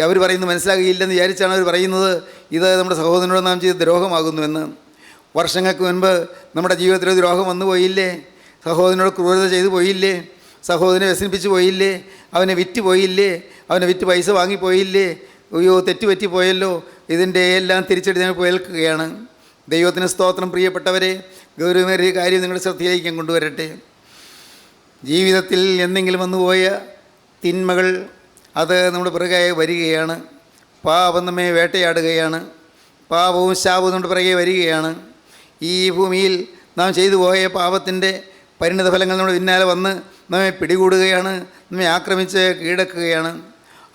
അവർ പറയുന്നത് മനസ്സിലാകുകയില്ലെന്ന് വിചാരിച്ചാണ് അവർ പറയുന്നത്, ഇത് നമ്മുടെ സഹോദരനോട് നാം ചെയ്ത ദ്രോഹമാകുന്നുവെന്ന്. വർഷങ്ങൾക്ക് മുൻപ് നമ്മുടെ ജീവിതത്തിൽ ഒരു ദ്രോഹം വന്നു പോയില്ലേ? സഹോദരനോട് ക്രൂരത ചെയ്തു പോയില്ലേ? സഹോദരനെ വ്യസനിപ്പിച്ച് പോയില്ലേ? അവനെ വിറ്റ് പോയില്ലേ? അവനെ വിറ്റ് പൈസ വാങ്ങിപ്പോയില്ലേ? അയ്യോ, തെറ്റുപറ്റി പോയല്ലോ. ഇതിൻ്റെ എല്ലാം തിരിച്ചടി ഞങ്ങൾ കേൾക്കുകയാണ്. ദൈവത്തിന് സ്തോത്രം. പ്രിയപ്പെട്ടവരെ, ഗൗരവമേറിയ കാര്യം നിങ്ങളുടെ ശ്രദ്ധയിലേക്ക് ഞാൻ കൊണ്ടുവരട്ടെ. ജീവിതത്തിൽ എന്തെങ്കിലും വന്നുപോയ തിന്മകൾ അത് നമ്മുടെ പിറകെ വരികയാണ്. പാപം നമ്മെ വേട്ടയാടുകയാണ്. പാപവും ശാപവും നമ്മുടെ പിറകെ വരികയാണ്. ഈ ഭൂമിയിൽ നാം ചെയ്തു പോയ പാപത്തിൻ്റെ പരിണിത ഫലങ്ങൾ നമ്മുടെ പിന്നാലെ വന്ന് നമ്മെ പിടികൂടുകയാണ്, നമ്മെ ആക്രമിച്ച് കീഴടക്കുകയാണ്.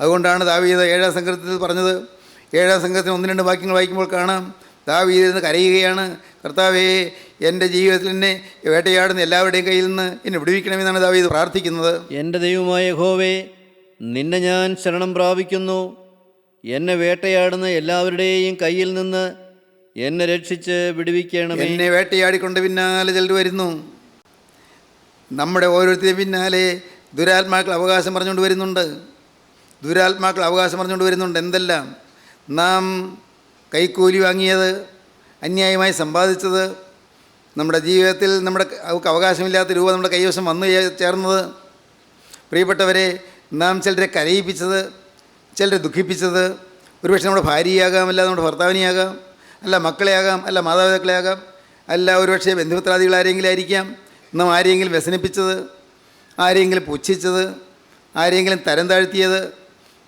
അതുകൊണ്ടാണ് ദാവീദ് 7-ാം സങ്കീർത്തനത്തിൽ പറഞ്ഞത്. 7-ാം സങ്കീർത്തനം 1-2 വാക്യങ്ങൾ വായിക്കുമ്പോൾ കാണാം, ദാവീദ് ഇരുന്ന് കരയുകയാണ്, കർത്താവേ, എൻ്റെ ജീവിതത്തിൽ എന്നെ വേട്ടയാടുന്ന എല്ലാവരുടെയും കയ്യിൽ നിന്ന് എന്നെ വിടുവിക്കണമെന്നാണ് ദാവീദ് പ്രാർത്ഥിക്കുന്നത്. എൻ്റെ ദൈവമായ യഹോവേ, നിന്നെ ഞാൻ ശരണം പ്രാപിക്കുന്നു. എന്നെ വേട്ടയാടുന്ന എല്ലാവരുടെയും കയ്യിൽ നിന്ന് എന്നെ രക്ഷിച്ച് വിടുവിക്കണമേ. എന്നെ വേട്ടയാടിക്കൊണ്ട് പിന്നാലെ ചിലർ വരുന്നു. നമ്മുടെ ഓരോരുത്തരും പിന്നാലെ ദുരാത്മാക്കൾ അവകാശം പറഞ്ഞുകൊണ്ട് വരുന്നുണ്ട്. ദുരാത്മാക്കൾ അവകാശം പറഞ്ഞുകൊണ്ട് വരുന്നുണ്ട്. എന്തെല്ലാം നാം കൈക്കൂലി വാങ്ങിയത്, അന്യായമായി സമ്പാദിച്ചത്, നമ്മുടെ ജീവിതത്തിൽ നമ്മുടെ അവകാശമില്ലാത്ത രൂപ നമ്മുടെ കൈവശം വന്നു ചേർന്നത്. പ്രിയപ്പെട്ടവരെ, നാം ചിലരെ കരയിപ്പിച്ചത്, ചിലരെ ദുഃഖിപ്പിച്ചത്, ഒരുപക്ഷെ നമ്മുടെ ഭാര്യയാകാം, അല്ല നമ്മുടെ ഭർത്താവിനെയാകാം, അല്ല മക്കളെയാകാം, അല്ല മാതാപിതാക്കളെയാകാം, അല്ല ഒരുപക്ഷെ ബന്ധുമിത്രാദികൾ ആരെങ്കിലും ആയിരിക്കാം. നാം ആരെങ്കിലും വ്യസനിപ്പിച്ചത്, ആരെങ്കിലും പുച്ഛിച്ചത്, ആരെങ്കിലും തരം താഴ്ത്തിയത്,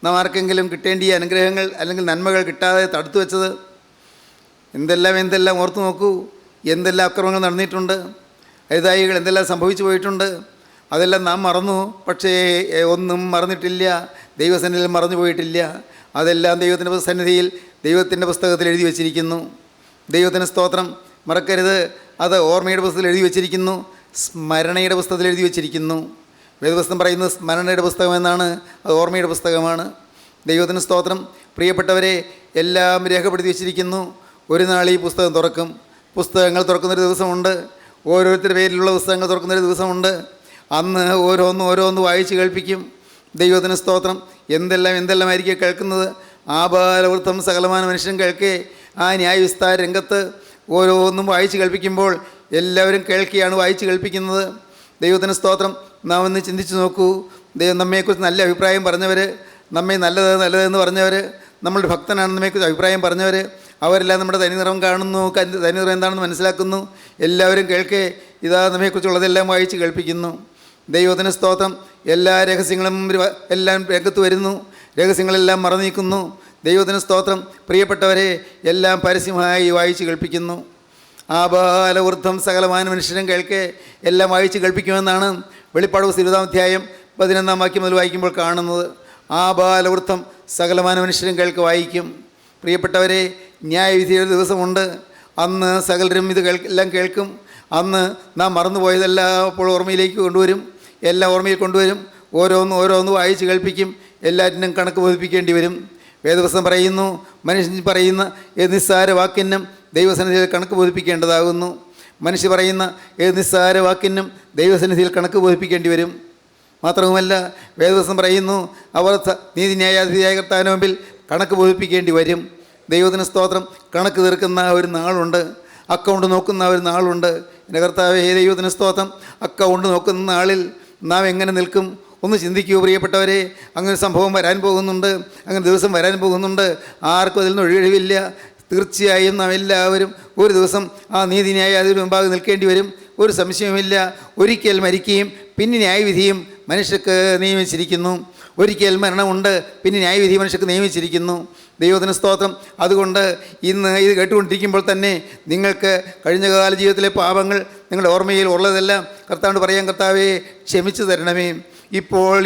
നാം ആർക്കെങ്കിലും കിട്ടേണ്ടിയ അനുഗ്രഹങ്ങൾ അല്ലെങ്കിൽ നന്മകൾ കിട്ടാതെ തടുത്തു വെച്ചത്, എന്തെല്ലാം ഓർത്തു നോക്കൂ. എന്തെല്ലാം അക്രമങ്ങൾ നടന്നിട്ടുണ്ട്, എഴുതായികൾ എന്തെല്ലാം സംഭവിച്ചു പോയിട്ടുണ്ട്. അതെല്ലാം നാം മറന്നു. പക്ഷേ ഒന്നും മറന്നിട്ടില്ല, ദൈവസന്നിധിയിൽ മറന്നു പോയിട്ടില്ല. അതെല്ലാം ദൈവത്തിൻ്റെ സന്നിധിയിൽ, ദൈവത്തിൻ്റെ പുസ്തകത്തിൽ എഴുതി വച്ചിരിക്കുന്നു. ദൈവത്തിന് സ്തോത്രം. മറക്കരുത്, അത് ഓർമ്മയുടെ പുസ്തകത്തിൽ എഴുതി വച്ചിരിക്കുന്നു, സ്മരണയുടെ പുസ്തകത്തിൽ എഴുതി വച്ചിരിക്കുന്നു. വേദപുസ്തകം പറയുന്നത് സ്മരണയുടെ പുസ്തകം എന്നാണ്, അത് ഓർമ്മയുടെ പുസ്തകമാണ്. ദൈവത്തിന് സ്തോത്രം. പ്രിയപ്പെട്ടവരെ, എല്ലാം രേഖപ്പെടുത്തി വച്ചിരിക്കുന്നു. ഒരു നാൾ ഈ പുസ്തകം തുറക്കും. പുസ്തകങ്ങൾ തുറക്കുന്നൊരു ദിവസമുണ്ട്. ഓരോരുത്തരുടെ പേരിലുള്ള പുസ്തകങ്ങൾ തുറക്കുന്നൊരു ദിവസമുണ്ട്. അന്ന് ഓരോന്ന് വായിച്ച് കേൾപ്പിക്കും. ദൈവത്തിന് സ്തോത്രം. എന്തെല്ലാമായിരിക്കും കേൾക്കുന്നത്. ആബാലവൃത്തം സകലമാന മനുഷ്യൻ കേൾക്കേ. ആ ന്യായവിസ്താര രംഗത്ത് ഓരോന്നും വായിച്ച് കേൾപ്പിക്കുമ്പോൾ എല്ലാവരും കേൾക്കുകയാണ് വായിച്ച് കേൾപ്പിക്കുന്നത്. ദൈവത്തിന് സ്തോത്രം. നാം ഒന്ന് ചിന്തിച്ച് നോക്കൂ. ദൈവം നമ്മെക്കുറിച്ച് നല്ല അഭിപ്രായം പറഞ്ഞവർ, നമ്മെ നല്ലതെന്ന് പറഞ്ഞവർ, നമ്മളുടെ ഭക്തനാണ് നമ്മെക്കുറിച്ച് അഭിപ്രായം പറഞ്ഞവർ, അവരെല്ലാം നമ്മുടെ തനിനിറം കാണുന്നു, തനിനിറം എന്താണെന്ന് മനസ്സിലാക്കുന്നു. എല്ലാവരും കേൾക്കേ ഇതാ നമ്മെക്കുറിച്ചുള്ളതെല്ലാം വായിച്ച് കേൾപ്പിക്കുന്നു. ദൈവത്തിന് സ്തോത്രം. എല്ലാ രഹസ്യങ്ങളും എല്ലാം രംഗത്ത് വരുന്നു. രഹസ്യങ്ങളെല്ലാം മറന്നു നീക്കുന്നു. ദൈവത്തിന് സ്തോത്രം. പ്രിയപ്പെട്ടവരെ, എല്ലാം പരസ്യമായി വായിച്ച് കേൾപ്പിക്കുന്നു. ആബാലവൃദ്ധം സകലമാന മനുഷ്യരും കേൾക്കേ എല്ലാം വായിച്ച് കേൾപ്പിക്കുമെന്നാണ് വെളിപ്പാട് 20-ാം അധ്യായം 11-ാം വാക്യം മുതൽ വായിക്കുമ്പോൾ കാണുന്നത്. ആബാലവൃദ്ധം സകലമാന മനുഷ്യരും കേൾക്ക് വായിക്കും. പ്രിയപ്പെട്ടവരെ, ന്യായവിധിയുടെ ദിവസമുണ്ട്. അന്ന് സകലരും ഇത് എല്ലാം കേൾക്കും. അന്ന് നാം മറന്നുപോയതെല്ലാം അപ്പോൾ ഓർമ്മയിലേക്ക് കൊണ്ടുവരും. എല്ലാം ഓർമ്മയിൽ കൊണ്ടുവരും. ഓരോന്ന് വായിച്ച് കേൾപ്പിക്കും. എല്ലാറ്റിനും കണക്ക് ബോധിപ്പിക്കേണ്ടി വരും. വേദപുസ്തകം പറയുന്നു, മനുഷ്യൻ പറയുന്ന ഏത് നിസ്സാര വാക്കിനും ദൈവസന്നിധിയിൽ കണക്ക് ബോധിപ്പിക്കേണ്ടതാകുന്നു. മനുഷ്യ പറയുന്ന ഏത് നിസ്സാര വാക്കിനും ദൈവസന്നിധിയിൽ കണക്ക് ബോധിപ്പിക്കേണ്ടി വരും. മാത്രവുമല്ല, വേദപുസ്തകം പറയുന്നു, അവർ നീതിന്യായാധിപതിയായ കർത്താവിന് മുമ്പിൽ കണക്ക് ബോധിപ്പിക്കേണ്ടി വരും. ദൈവത്തിന് സ്തോത്രം. കണക്ക് തീർക്കുന്ന ഒരു നാളുണ്ട്, അക്കൗണ്ട് നോക്കുന്ന ഒരു നാളുണ്ട്. എൻ്റെ കർത്താവേ, ദൈവത്തിന് സ്തോത്രം. അക്കൗണ്ട് നോക്കുന്ന നാളിൽ നാം എങ്ങനെ നിൽക്കും? ഒന്ന് ചിന്തിക്കൂ പ്രിയപ്പെട്ടവരെ. അങ്ങനെ സംഭവം വരാൻ പോകുന്നുണ്ട്, അങ്ങനെ ദിവസം വരാൻ പോകുന്നുണ്ട്. ആർക്കും അതിൽ നിന്ന് ഒഴിവില്ല. തീർച്ചയായും നാം എല്ലാവരും ഒരു ദിവസം ആ നീതിന്യായാധിപതിയുടെ മുമ്പാകെ നിൽക്കേണ്ടി വരും. ഒരു സംശയവുമില്ല. ഒരിക്കൽ മരിക്കുകയും പിന്നെ ന്യായവിധിയും മനുഷ്യർക്ക് നിയമിച്ചിരിക്കുന്നു. ഒരിക്കൽ മരണമുണ്ട്, പിന്നെ ന്യായവിധി മനുഷ്യർക്ക് നിയമിച്ചിരിക്കുന്നു. ദൈവത്തിന് സ്തോത്രം. അതുകൊണ്ട് ഇന്ന് ഇത് കേട്ടുകൊണ്ടിരിക്കുമ്പോൾ തന്നെ നിങ്ങൾക്ക് കഴിഞ്ഞകാല ജീവിതത്തിലെ പാപങ്ങൾ നിങ്ങളുടെ ഓർമ്മയിൽ ഉള്ളതെല്ലാം കർത്താവിനോട് പറയാം, കർത്താവേ ക്ഷമിച്ചു തരണമേ. ഇപ്പോൾ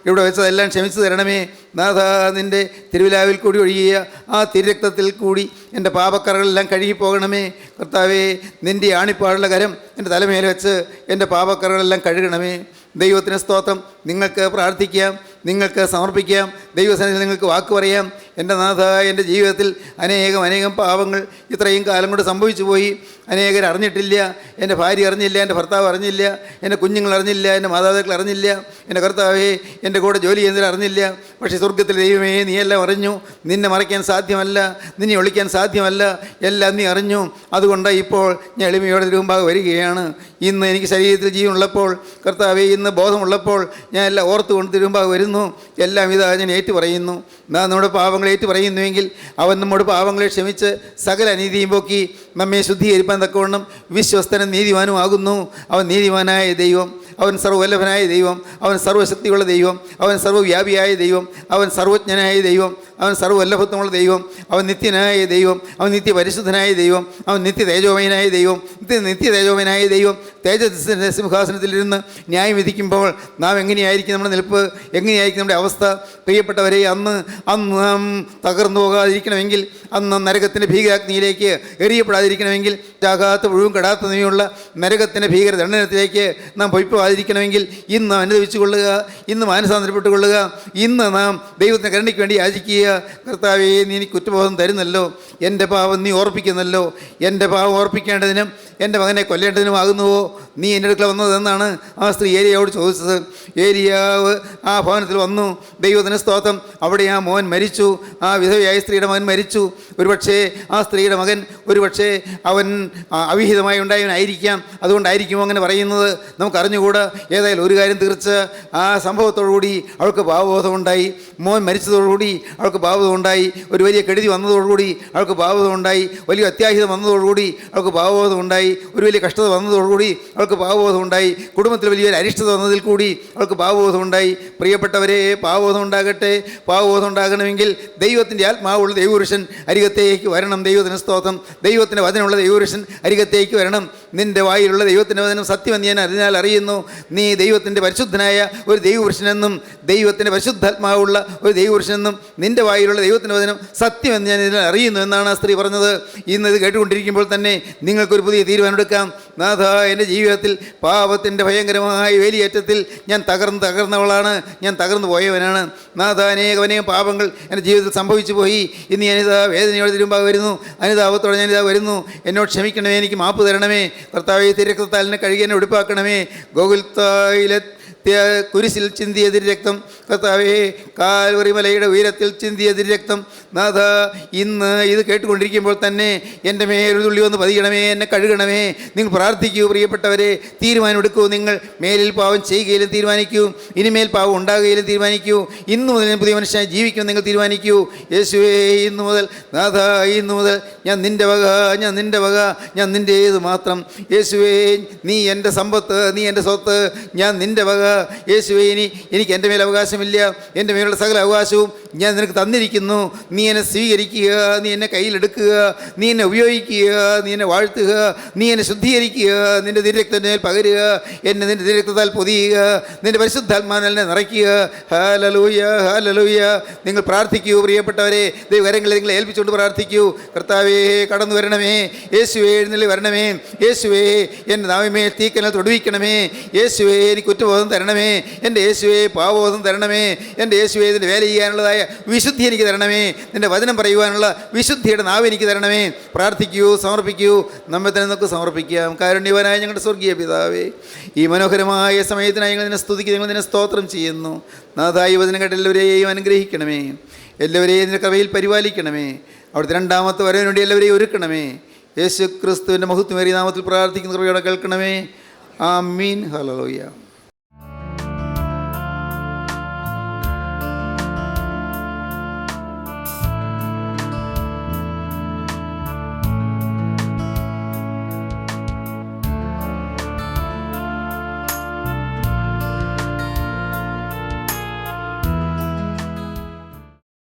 ഇവിടെ വെച്ചതെല്ലാം ക്ഷമിച്ചു തരണമേ. നാഥ, നിൻ്റെ തിരുവിലാവിൽ കൂടി ഒഴുകിയ ആ തിരുരക്തത്തിൽ കൂടി എൻ്റെ പാപക്കറകളെല്ലാം കഴുകിപ്പോകണമേ. കർത്താവേ, നിൻ്റെ ആണിപ്പാടുള്ള കരം എൻ്റെ തലമേൽ വെച്ച് എൻ്റെ പാപക്കറകളെല്ലാം കഴുകണമേ. ദൈവത്തിന് സ്തോത്രം. നിങ്ങൾക്ക് പ്രാർത്ഥിക്കാം, നിങ്ങൾക്ക് സമർപ്പിക്കാം, ദൈവസന്നിധിയിൽ നിങ്ങൾക്ക് വാക്ക് പറയാം. എൻ്റെ നാഥ, എൻ്റെ ജീവിതത്തിൽ അനേകം പാപങ്ങൾ ഇത്രയും കാലം കൊണ്ട് സംഭവിച്ചു പോയി. അനേകർ അറിഞ്ഞിട്ടില്ല. എൻ്റെ ഭാര്യ അറിഞ്ഞില്ല, എൻ്റെ ഭർത്താവ് അറിഞ്ഞില്ല, എൻ്റെ കുഞ്ഞുങ്ങൾ അറിഞ്ഞില്ല, എൻ്റെ മാതാപിതാക്കൾ അറിഞ്ഞില്ല, എൻ്റെ കർത്താവേ എൻ്റെ കൂടെ ജോലി ചെയ്യുന്നവർ അറിഞ്ഞില്ല. പക്ഷേ സ്വർഗത്തിലെ ദൈവമേ, നീ എല്ലാം അറിഞ്ഞു. നിന്നെ മറയ്ക്കാൻ സാധ്യമല്ല, നിന്നെ ഒളിക്കാൻ സാധ്യമല്ല. എല്ലാം നീ അറിഞ്ഞു. അതുകൊണ്ട് ഇപ്പോൾ ഞാൻ എളിമയോടെ തിരുമുമ്പാകെ വരികയാണ്. ഇന്ന് എനിക്ക് ശരീരത്തിൽ ജീവനുള്ളപ്പോൾ, കർത്താവേ ഇന്ന് ബോധമുള്ളപ്പോൾ ഞാൻ എല്ലാം ഓർത്തുകൊണ്ട് തിരുമുമ്പാകെ വരുന്നു. എല്ലാം ഇതാ ഞാൻ ഏറ്റു പറയുന്നു. നാം നമ്മുടെ പാപങ്ങളെ ഏറ്റു പറയുന്നുവെങ്കിൽ അവൻ നമ്മുടെ പാപങ്ങളെ ക്ഷമിച്ച് സകല അനീതിയും പോക്കി നമ്മെ ശുദ്ധീകരിപ്പാൻ തക്കവണ്ണം വിശ്വസ്തനും നീതിമാനുമാകുന്നു. അവൻ നീതിമാനായ ദൈവം, അവൻ സർവ്വവല്ലഭനായ ദൈവം, അവൻ സർവ്വശക്തിയുള്ള ദൈവം, അവൻ സർവ്വവ്യാപിയായ ദൈവം, അവൻ സർവജ്ഞനായ ദൈവം, അവൻ സർവ്വവല്ലഭത്വമുള്ള ദൈവം, അവൻ നിത്യനായ ദൈവം, അവൻ നിത്യപരിശുദ്ധനായ ദൈവം, അവൻ നിത്യതേജോമയനായ ദൈവം, നിത്യതേജോമയനായ ദൈവം. തേജസ്സിൻ്റെ സിംഹാസനത്തിലിരുന്ന് ന്യായം വിധിക്കുമ്പോൾ നാം എങ്ങനെയായിരിക്കും നമ്മുടെ നിൽപ്പ്, എങ്ങനെയായിരിക്കും നമ്മുടെ അവസ്ഥ? പ്രിയപ്പെട്ടവരെ, അന്ന് നാം തകർന്നു പോകാതിരിക്കണമെങ്കിൽ, അന്ന് നരകത്തിൻ്റെ ഭീകരാഗ്നിയിലേക്ക് എറിയപ്പെടാതിരിക്കണമെങ്കിൽ, ചാകാത്ത പുഴുവും കെടാത്ത നീയുള്ള നരകത്തിൻ്റെ ഭീകരദണ്ഡനത്തിലേക്ക് നാം പൊയ്പോകാതിരിക്കണമെങ്കിൽ ഇന്ന് അനുഭവിച്ചു കൊള്ളുക, ഇന്ന് മാനസാന്തരപ്പെട്ടു കൊള്ളുക, ഇന്ന് നാം ദൈവത്തിന് കരുണയ്ക്ക് വേണ്ടി യാചിക്കുക. കർത്താവേ, നീ എനിക്ക് കുറ്റബോധം തരുന്നല്ലോ, എൻ്റെ പാപം നീ ഓർപ്പിക്കുന്നല്ലോ. എൻ്റെ പാപം ഓർപ്പിക്കേണ്ടതിനും എൻ്റെ മകനെ കൊല്ലേണ്ടതിനുമാകുന്നുവോ നീ എൻ്റെ അടുക്കൽ വന്നതെന്നാണ് ആ സ്ത്രീ ഏലിയാവോട് ചോദിച്ചത്. ഏലിയാവ് ആ ഭവനത്തിൽ വന്നു. ദൈവത്തിന് സ്തോത്രം. അവിടെ ആ മോൻ മരിച്ചു. ആ വിധവയായ സ്ത്രീയുടെ മകൻ മരിച്ചു. ഒരുപക്ഷേ ആ സ്ത്രീയുടെ മകൻ അവൻ അവിഹിതമായി ഉണ്ടായവനായിരിക്കാം. അതുകൊണ്ടായിരിക്കുമോ അങ്ങനെ പറയുന്നത് നമുക്കറിഞ്ഞുകൂടാ. ഏതായാലും ഒരു കാര്യം തീർച്ച, ആ സംഭവത്തോടുകൂടി അവൾക്ക് പാപബോധമുണ്ടായി. മോൻ മരിച്ചതോടുകൂടി അവൾക്ക് പാപബോധമുണ്ടായി. ഒരു വലിയ കെടുതി വന്നതോടുകൂടി അവൾക്ക് പാപബോധമുണ്ടായി. വലിയ അത്യാഹിതം വന്നതോടുകൂടി അവൾക്ക് പാപബോധമുണ്ടായി. ഒരു വലിയ കഷ്ടത വന്നതോടുകൂടി അവൾക്ക് പാപബോധമുണ്ടായി. കുടുംബത്തിൽ വലിയൊരു അരിഷ്ടത വന്നതിൽ കൂടി അവൾക്ക് പാപബോധമുണ്ടായി. പ്രിയപ്പെട്ടവരെ, പാപബോധം ഉണ്ടാകട്ടെ. പാപബോധം ഉണ്ടാകണമെങ്കിൽ ദൈവത്തിൻ്റെ ആത്മാവുള്ള ദൈവപുരുഷൻ അരികത്തേക്ക് വരണം. ദൈവത്തിന് സ്തോത്രം. ദൈവത്തിൻ്റെ വചനമുള്ള ദൈവപുരുഷൻ അരികത്തേക്ക് വരണം. നിൻ്റെ വായിലുള്ള ദൈവത്തിൻ്റെ വചനം സത്യമെന്ന് ഞാൻ അതിനാൽ അറിയുന്നു. നീ ദൈവത്തിൻ്റെ പരിശുദ്ധനായ ഒരു ദൈവപുരുഷനെന്നും ദൈവത്തിൻ്റെ പരിശുദ്ധാത്മാവുള്ള ഒരു ദൈവപുരുഷനെന്നും നിൻ്റെ വായിലുള്ള ദൈവത്തിൻ്റെ വചനം സത്യമെന്ന് ഞാൻ ഇതിനാൽ അറിയുന്നു എന്നാണ് ആ സ്ത്രീ പറഞ്ഞത്. ഇന്ന് ഇത് കേട്ടുകൊണ്ടിരിക്കുമ്പോൾ തന്നെ നിങ്ങൾക്കൊരു പുതിയ തീരുമാനമെടുക്കാം. നാഥ, എൻ്റെ ജീവിതത്തിൽ പാപത്തിൻ്റെ ഭയങ്കരമായ വേലിയേറ്റത്തിൽ ഞാൻ തകർന്നവളാണ്, ഞാൻ തകർന്നു പോയവനാണ്. നാഥ, അനേകം പാപങ്ങൾ എൻ്റെ ജീവിതത്തിൽ സംഭവിച്ചു പോയി. ഇന്ന് ഞാനിതാ വേദനയോടെ തിരുമ്പാകെ വരുന്നു, അനുതാപത്തോടെ ഞാനിതാ വരുന്നു. എന്നോട് ക്ഷമിക്കണമേ, എനിക്ക് മാപ്പ് തരണമേ. കർത്താവേ, തിരക്തത്താൽ എന്നെ കഴുകി എന്നെ ഉടുപ്പാക്കണമേ. ഗോകുൽത്തായിലെ കുരിശിൽ ചിന്തിയ തിരുരക്തം, കർത്താവേ, കാൽവറി മലയുടെ ഉയരത്തിൽ ചിന്തിയ തിരുരക്തം. നാഥ, ഇന്ന് ഇത് കേട്ടുകൊണ്ടിരിക്കുമ്പോൾ തന്നെ എൻ്റെ മേലൊരു തുള്ളി വന്ന് പതിയണമേ, എന്നെ കഴുകണമേ. നിങ്ങൾ പ്രാർത്ഥിക്കൂ പ്രിയപ്പെട്ടവരെ, തീരുമാനമെടുക്കൂ. നിങ്ങൾ മേലിൽ പാവം ചെയ്യുകയിലും തീരുമാനിക്കൂ, ഇനിമേൽ പാവം ഉണ്ടാകുകയിലും തീരുമാനിക്കൂ. ഇന്നു മുതൽ ഞാൻ പുതിയ മനുഷ്യനായി ജീവിക്കണം നിങ്ങൾ തീരുമാനിക്കൂ. യേശുവേ, ഇന്നു മുതൽ, നാഥ, ഇന്നു മുതൽ ഞാൻ നിൻ്റെ വക, ഞാൻ നിൻ്റെ വക, ഞാൻ നിൻ്റേത് മാത്രം. യേശുവേ, നീ എൻ്റെ സമ്പത്ത്, നീ എൻ്റെ സ്വത്ത്, ഞാൻ നിൻ്റെ വക. യേശുവേ, എനിക്ക് എൻ്റെ മേൽ അവകാശമില്ല. എൻ്റെ മേലുള്ള സകല അവകാശവും ഞാൻ നിനക്ക് തന്നിരിക്കുന്നു. നീ എന്നെ സ്വീകരിക്കുക, നീ എന്നെ കയ്യിലെടുക്കുക, നീ എന്നെ ഉപയോഗിക്കുക, നീ എന്നെ വാഴ്ത്തുക, നീ എന്നെ ശുദ്ധീകരിക്കുക, നിൻ്റെ തിരുരക്തത്തിൻ്റെ മേൽ പകരുക, എന്നെ നിൻ്റെ തിരുരക്തത്താൽ പൊതിയുക, നിൻ്റെ പരിശുദ്ധാത്മാവിനാൽ എന്നെ നിറയ്ക്കുക. Hallelujah, hallelujah. നിങ്ങൾ പ്രാർത്ഥിക്കൂ പ്രിയപ്പെട്ടവരെ, ദൈവകരങ്ങളെ നിങ്ങളെ ഏൽപ്പിച്ചുകൊണ്ട് പ്രാർത്ഥിക്കൂ. കർത്താവേ, കടന്നു വരണമേ. യേശുവേ, എഴുന്നള്ളി വരണമേ. യേശുവേ, എൻ്റെ നാവിന്മേൽ തീക്കനൽ തൊടുവിക്കണമേ. യേശുവേ, എനിക്ക് കുറ്റബോധം തരണമേ. എൻ്റെ യേശുവേ, പാപബോധം തരണമേ. എൻ്റെ യേശുവേ, ഇതിൻ്റെ വേല ചെയ്യാനുള്ളതായ വിശുദ്ധി എനിക്ക് തരണമേ. നിൻ്റെ വചനം പറയുവാനുള്ള വിശുദ്ധിയുടെ നാവ് എനിക്ക് തരണമേ. പ്രാർത്ഥിക്കൂ, സമർപ്പിക്കൂ. നമ്മെ തന്നെ നമുക്ക് സമർപ്പിക്കാം. കാരുണ്യവാനായ ഞങ്ങളുടെ സ്വർഗീയ പിതാവേ, ഈ മനോഹരമായ സമയത്തിനായി ഞങ്ങൾ നിന്നെ സ്തുതിക്കുക, ഞങ്ങൾ നിന്നെ സ്തോത്രം ചെയ്യുന്നു. നാഥായി വചനം കേട്ട എല്ലാവരെയും അനുഗ്രഹിക്കണമേ. എല്ലാവരെയും നിന്റെ കൃപയിൽ പരിപാലിക്കണമേ. അവിടുത്തെ രണ്ടാമത്തെ വരവിന് വേണ്ടി എല്ലാവരെയും ഒരുക്കണമേ. യേശു ക്രിസ്തുവിൻ്റെ മഹത്വമേറിയ നാമത്തിൽ പ്രാർത്ഥിക്കുന്ന കൃപയോടെ കേൾക്കണമേ. ആമീൻ. ഹല്ലേലൂയ.